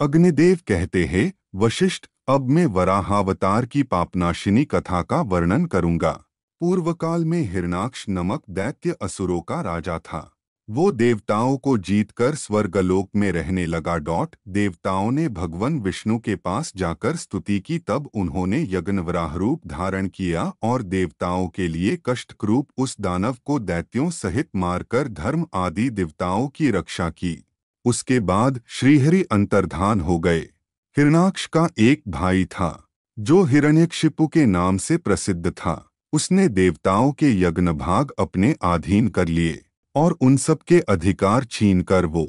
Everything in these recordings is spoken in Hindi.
अग्निदेव कहते हैं, वशिष्ठ, अब मैं वराहावतार की पापनाशिनी कथा का वर्णन करूंगा। पूर्वकाल में हिरणाक्ष नमक दैत्य असुरों का राजा था। वो देवताओं को जीतकर स्वर्गलोक में रहने लगा। देवताओं ने भगवान विष्णु के पास जाकर स्तुति की, तब उन्होंने यज्ञवराह रूप धारण किया और देवताओं के लिए कष्टक्रूप उस दानव को दैत्यों सहित मारकर धर्म आदि देवताओं की रक्षा की। उसके बाद श्रीहरि अंतर्धान हो गए। हिरणाक्ष का एक भाई था जो हिरण्यकशिपु के नाम से प्रसिद्ध था। उसने देवताओं के यज्ञ भाग अपने अधीन कर लिए और उन सब के अधिकार छीनकर वो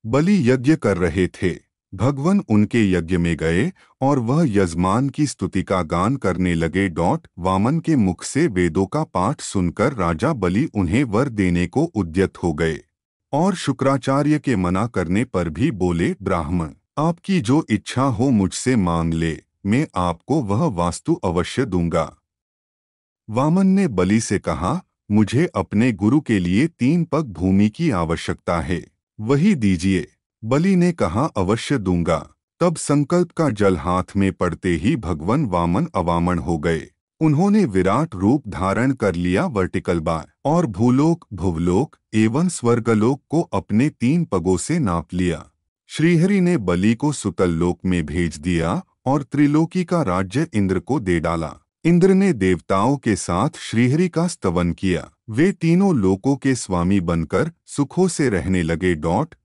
बलि यज्ञ कर रहे थे। भगवान उनके यज्ञ में गए और वह यजमान की स्तुति का गान करने लगे। वामन के मुख से वेदों का पाठ सुनकर राजा बलि उन्हें वर देने को उद्यत हो गए और शुक्राचार्य के मना करने पर भी बोले, ब्राह्मण, आपकी जो इच्छा हो मुझसे मांग ले, मैं आपको वह वास्तु अवश्य दूंगा। वामन ने बलि से कहा, मुझे अपने गुरु के लिए 3 पग भूमि की आवश्यकता है, वही दीजिए। बलि ने कहा, अवश्य दूंगा। तब संकल्प का जल हाथ में पड़ते ही भगवान वामन अवामन हो गए। उन्होंने विराट रूप धारण कर लिया। वर्टिकल बार और भूलोक, भुवलोक एवं स्वर्गलोक को अपने 3 पगों से नाप लिया। श्रीहरि ने बलि को सुतल लोक में भेज दिया और त्रिलोकी का राज्य इंद्र को दे डाला। इंद्र ने देवताओं के साथ श्रीहरि का स्तवन किया। वे तीनों लोकों के स्वामी बनकर सुखों से रहने लगे।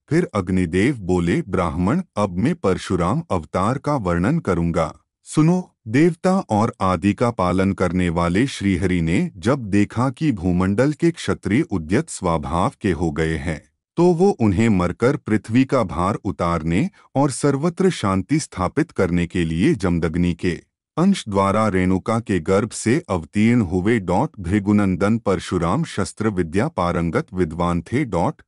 फिर अग्निदेव बोले, ब्राह्मण, अब मैं परशुराम अवतार का वर्णन करूंगा, सुनो। देवता और आदि का पालन करने वाले श्रीहरि ने जब देखा कि भूमंडल के क्षत्रिय उद्यत स्वभाव के हो गए हैं, तो वो उन्हें मरकर पृथ्वी का भार उतारने और सर्वत्र शांति स्थापित करने के लिए जमदग्नि के अंश द्वारा रेणुका के गर्भ से अवतीर्ण हुए। भृगुनंदन परशुराम शस्त्र विद्या पारंगत विद्वान थे।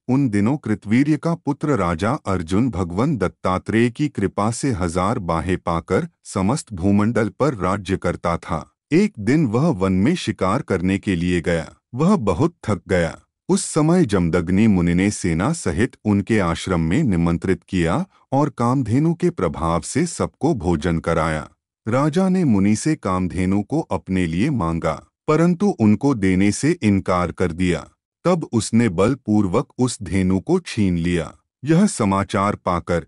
उन दिनों कृतवीर्य का पुत्र राजा अर्जुन भगवान दत्तात्रेय की कृपा से 1000 बाहें पाकर समस्त भूमंडल पर राज्य करता था। एक दिन वह वन में शिकार करने के लिए गया। वह बहुत थक गया। उस समय जमदग्नि मुनि ने सेना सहित उनके आश्रम में निमंत्रित किया और कामधेनु के प्रभाव से सबको भोजन कराया। राजा ने मुनि से कामधेनु को अपने लिए मांगा, परंतु उनको देने से इनकार कर दिया। तब उसने बलपूर्वक उस धेनु को छीन लिया। यह समाचार पाकर